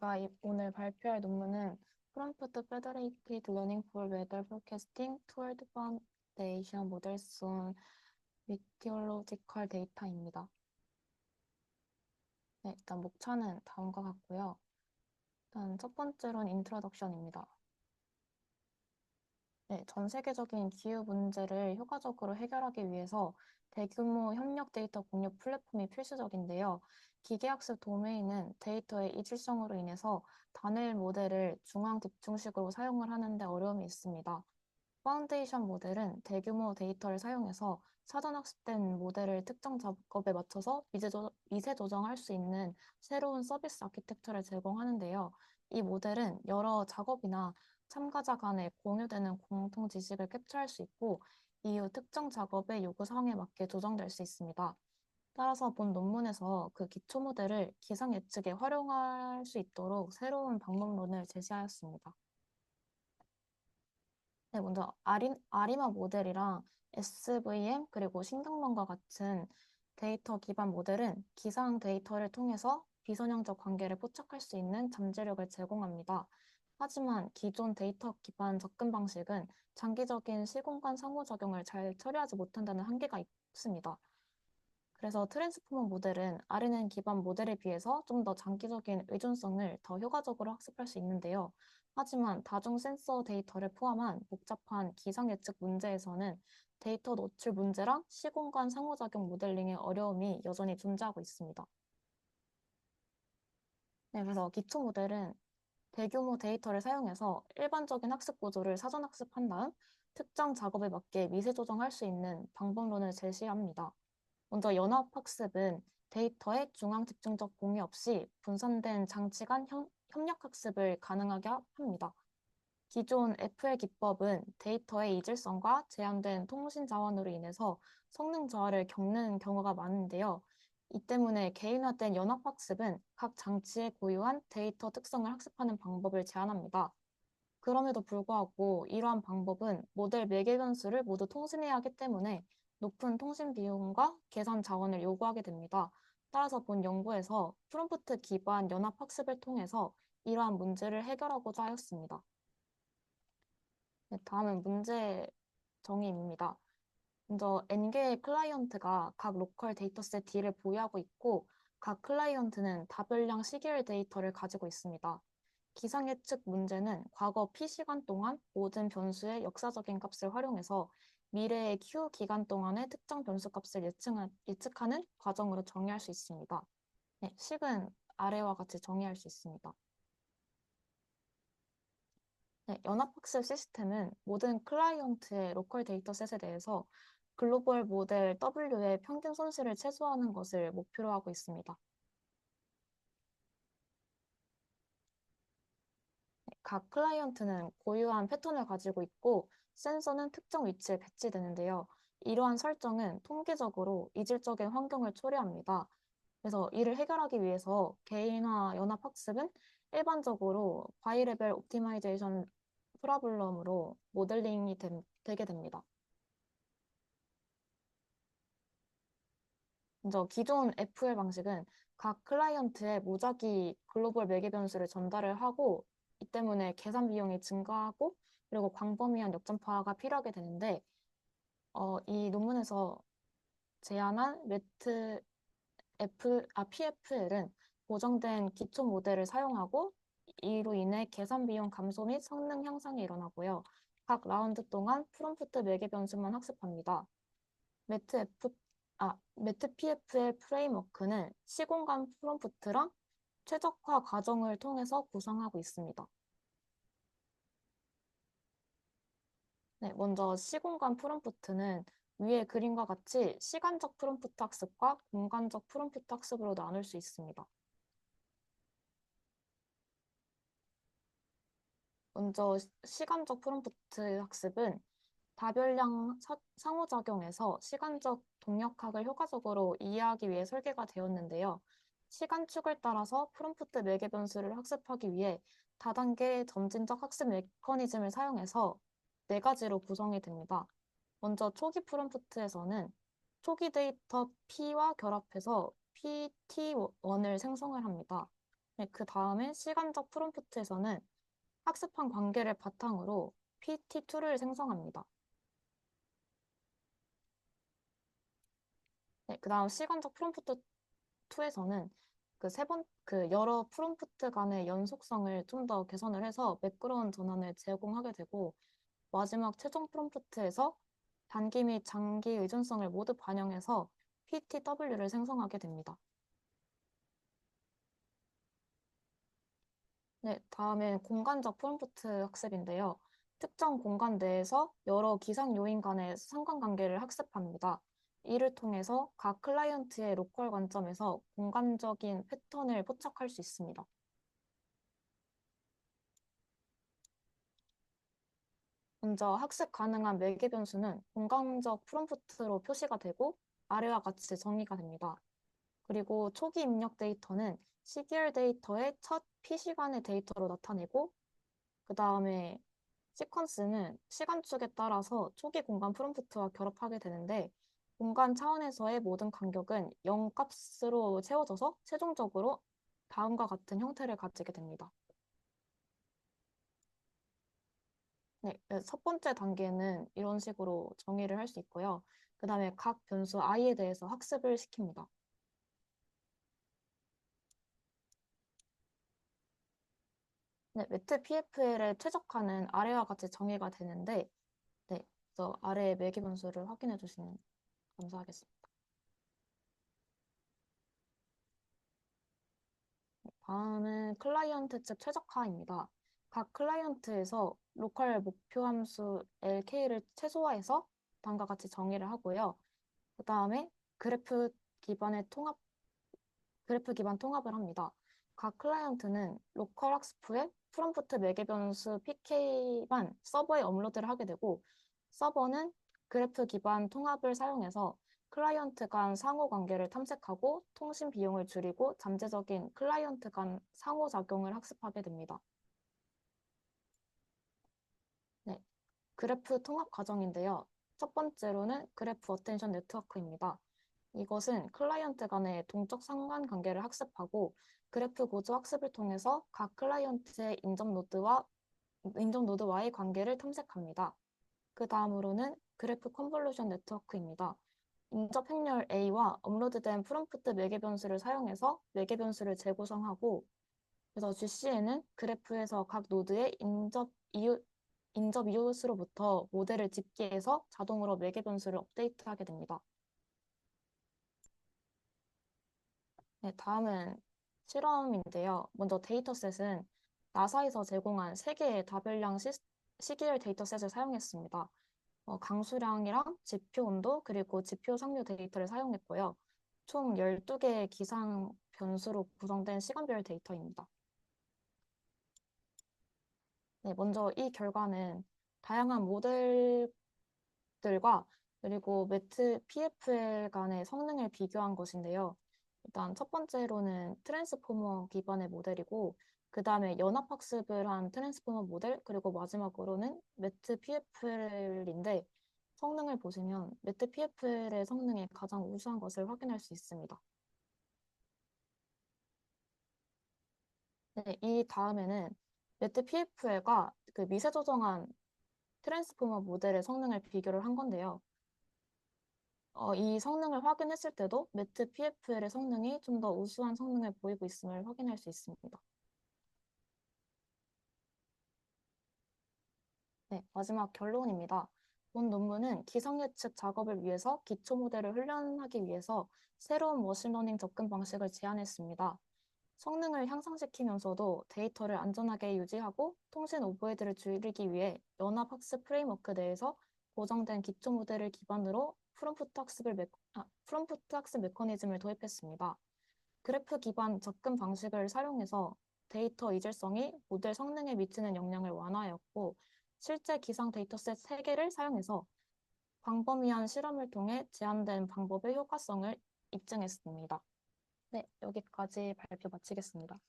제가 오늘 발표할 논문은 Prompt Federated Learning for Weather Forecasting Toward Foundation Models on Meteorological Data입니다. 네, 일단 목차는 다음과 같고요. 일단 첫 번째로는 인트로덕션입니다. 네, 전 세계적인 기후 문제를 효과적으로 해결하기 위해서 대규모 협력 데이터 공유 플랫폼이 필수적인데요. 기계학습 도메인은 데이터의 이질성으로 인해서 단일 모델을 중앙 집중식으로 사용을 하는데 어려움이 있습니다. 파운데이션 모델은 대규모 데이터를 사용해서 사전 학습된 모델을 특정 작업에 맞춰서 미세 조정할 수 있는 새로운 서비스 아키텍처를 제공하는데요. 이 모델은 여러 작업이나 참가자 간에 공유되는 공통 지식을 캡처할 수 있고 이후 특정 작업의 요구 사항에 맞게 조정될 수 있습니다. 따라서 본 논문에서 그 기초 모델을 기상 예측에 활용할 수 있도록 새로운 방법론을 제시하였습니다. 네, 먼저 아리마 모델이랑 SVM 그리고 신경망과 같은 데이터 기반 모델은 기상 데이터를 통해서 비선형적 관계를 포착할 수 있는 잠재력을 제공합니다. 하지만 기존 데이터 기반 접근 방식은 장기적인 시공간 상호작용을 잘 처리하지 못한다는 한계가 있습니다. 그래서 트랜스포머 모델은 RNN 기반 모델에 비해서 좀 더 장기적인 의존성을 더 효과적으로 학습할 수 있는데요. 하지만 다중 센서 데이터를 포함한 복잡한 기상 예측 문제에서는 데이터 노출 문제랑 시공간 상호작용 모델링의 어려움이 여전히 존재하고 있습니다. 네, 그래서 기초 모델은 대규모 데이터를 사용해서 일반적인 학습 구조를 사전 학습한 다음 특정 작업에 맞게 미세 조정할 수 있는 방법론을 제시합니다. 먼저 연합학습은 데이터의 중앙 집중적 공유 없이 분산된 장치 간 협력학습을 가능하게 합니다. 기존 FL 기법은 데이터의 이질성과 제한된 통신 자원으로 인해서 성능 저하를 겪는 경우가 많은데요. 이 때문에 개인화된 연합학습은 각 장치에 고유한 데이터 특성을 학습하는 방법을 제한합니다. 그럼에도 불구하고 이러한 방법은 모델 매개 변수를 모두 통신해야 하기 때문에 높은 통신 비용과 계산 자원을 요구하게 됩니다. 따라서 본 연구에서 프롬프트 기반 연합 학습을 통해서 이러한 문제를 해결하고자 하였습니다. 네, 다음은 문제 정의입니다. 먼저 N개의 클라이언트가 각 로컬 데이터셋 D를 보유하고 있고 각 클라이언트는 다별량 시계열 데이터를 가지고 있습니다. 기상 예측 문제는 과거 P 시간 동안 모든 변수의 역사적인 값을 활용해서 미래의 Q 기간 동안의 특정 변수 값을 예측하는 과정으로 정의할 수 있습니다. 네, 식은 아래와 같이 정의할 수 있습니다. 네, 연합학습 시스템은 모든 클라이언트의 로컬 데이터셋에 대해서 글로벌 모델 W의 평균 손실을 최소화하는 것을 목표로 하고 있습니다. 각 클라이언트는 고유한 패턴을 가지고 있고 센서는 특정 위치에 배치되는데요. 이러한 설정은 통계적으로 이질적인 환경을 초래합니다. 그래서 이를 해결하기 위해서 개인화 연합학습은 일반적으로 바이레벨 옵티마이제이션 프로블럼으로 모델링이 되게 됩니다. 먼저 기존 FL 방식은 각 클라이언트의 무작위 글로벌 매개 변수를 전달을 하고 이 때문에 계산 비용이 증가하고 그리고 광범위한 역전파가 필요하게 되는데 이 논문에서 제안한 PFL은 고정된 기초 모델을 사용하고 이로 인해 계산 비용 감소 및 성능 향상이 일어나고요. 각 라운드 동안 프롬프트 매개 변수만 학습합니다. 매트 F, 매트 PFL 프레임워크는 시공간 프롬프트랑 최적화 과정을 통해서 구성하고 있습니다. 네, 먼저 시공간 프롬프트는 위의 그림과 같이 시간적 프롬프트 학습과 공간적 프롬프트 학습으로 나눌 수 있습니다. 먼저 시간적 프롬프트 학습은 다별량 상호작용에서 시간적 동력학을 효과적으로 이해하기 위해 설계가 되었는데요. 시간축을 따라서 프롬프트 매개 변수를 학습하기 위해 다단계 점진적 학습 메커니즘을 사용해서 네 가지로 구성이 됩니다. 먼저 초기 프롬프트에서는 초기 데이터 P와 결합해서 PT1을 생성을 합니다. 네, 그 다음에 시간적 프롬프트에서는 학습한 관계를 바탕으로 PT2를 생성합니다. 네, 그 다음 시간적 프롬프트 2에서는 그 여러 프롬프트 간의 연속성을 좀 더 개선을 해서 매끄러운 전환을 제공하게 되고, 마지막 최종 프롬프트에서 단기 및 장기 의존성을 모두 반영해서 PTW를 생성하게 됩니다. 네, 다음엔 공간적 프롬프트 학습인데요. 특정 공간 내에서 여러 기상 요인 간의 상관관계를 학습합니다. 이를 통해서 각 클라이언트의 로컬 관점에서 공간적인 패턴을 포착할 수 있습니다. 먼저 학습 가능한 매개 변수는 공간적 프롬프트로 표시가 되고 아래와 같이 정의가 됩니다. 그리고 초기 입력 데이터는 시계열 데이터의 첫 P시간의 데이터로 나타내고, 그 다음에 시퀀스는 시간축에 따라서 초기 공간 프롬프트와 결합하게 되는데, 공간 차원에서의 모든 간격은 0 값으로 채워져서 최종적으로 다음과 같은 형태를 가지게 됩니다. 네, 첫 번째 단계는 이런 식으로 정의를 할 수 있고요. 그 다음에 각 변수 i에 대해서 학습을 시킵니다. 네, 매트 PFL의 최적화는 아래와 같이 정의가 되는데, 네, 그래서 아래의 매개 변수를 확인해 주시면 감사하겠습니다. 다음은 클라이언트 측 최적화입니다. 각 클라이언트에서 로컬 목표 함수 LK를 최소화해서 다음과 같이 정의를 하고요. 그 다음에 그래프 기반의 통합, 그래프 기반 통합을 합니다. 각 클라이언트는 로컬 학습 후에 프롬프트 매개 변수 PK만 서버에 업로드를 하게 되고, 서버는 그래프 기반 통합을 사용해서 클라이언트 간 상호 관계를 탐색하고 통신 비용을 줄이고 잠재적인 클라이언트 간 상호작용을 학습하게 됩니다. 네, 그래프 통합 과정인데요. 첫 번째로는 그래프 어텐션 네트워크입니다. 이것은 클라이언트 간의 동적 상관관계를 학습하고 그래프 구조 학습을 통해서 각 클라이언트의 인접 노드와의 관계를 탐색합니다. 그 다음으로는 그래프 컨볼루션 네트워크입니다. 인접 행렬 A와 업로드된 프롬프트 매개 변수를 사용해서 매개 변수를 재구성하고, 그래서 GC에는 그래프에서 각 노드의 인접 이웃으로부터 모델을 집계해서 자동으로 매개 변수를 업데이트하게 됩니다. 네, 다음은 실험인데요. 먼저 데이터셋은 나사에서 제공한 3개의 다별량 시계열 데이터셋을 사용했습니다. 강수량이랑 지표 온도 그리고 지표 상류 데이터를 사용했고요. 총 12개의 기상 변수로 구성된 시간별 데이터입니다. 네, 먼저 이 결과는 다양한 모델들과 그리고 매트 PFL 간의 성능을 비교한 것인데요. 일단 첫 번째로는 트랜스포머 기반의 모델이고, 그 다음에 연합학습을 한 트랜스포머 모델, 그리고 마지막으로는 매트 PFL인데, 성능을 보시면 매트 PFL의 성능이 가장 우수한 것을 확인할 수 있습니다. 네, 이 다음에는 매트 PFL과 그 미세 조정한 트랜스포머 모델의 성능을 비교를 한 건데요. 이 성능을 확인했을 때도 매트 PFL의 성능이 좀 더 우수한 성능을 보이고 있음을 확인할 수 있습니다. 네, 마지막 결론입니다. 본 논문은 기상 예측 작업을 위해서 기초 모델을 훈련하기 위해서 새로운 머신러닝 접근 방식을 제안했습니다. 성능을 향상시키면서도 데이터를 안전하게 유지하고 통신 오버헤드를 줄이기 위해 연합학습 프레임워크 내에서 고정된 기초 모델을 기반으로 프롬프트 학습 메커니즘을 도입했습니다. 그래프 기반 접근 방식을 사용해서 데이터 이질성이 모델 성능에 미치는 영향을 완화하였고, 실제 기상 데이터셋 3개를 사용해서 광범위한 실험을 통해 제한된 방법의 효과성을 입증했습니다. 네, 여기까지 발표 마치겠습니다.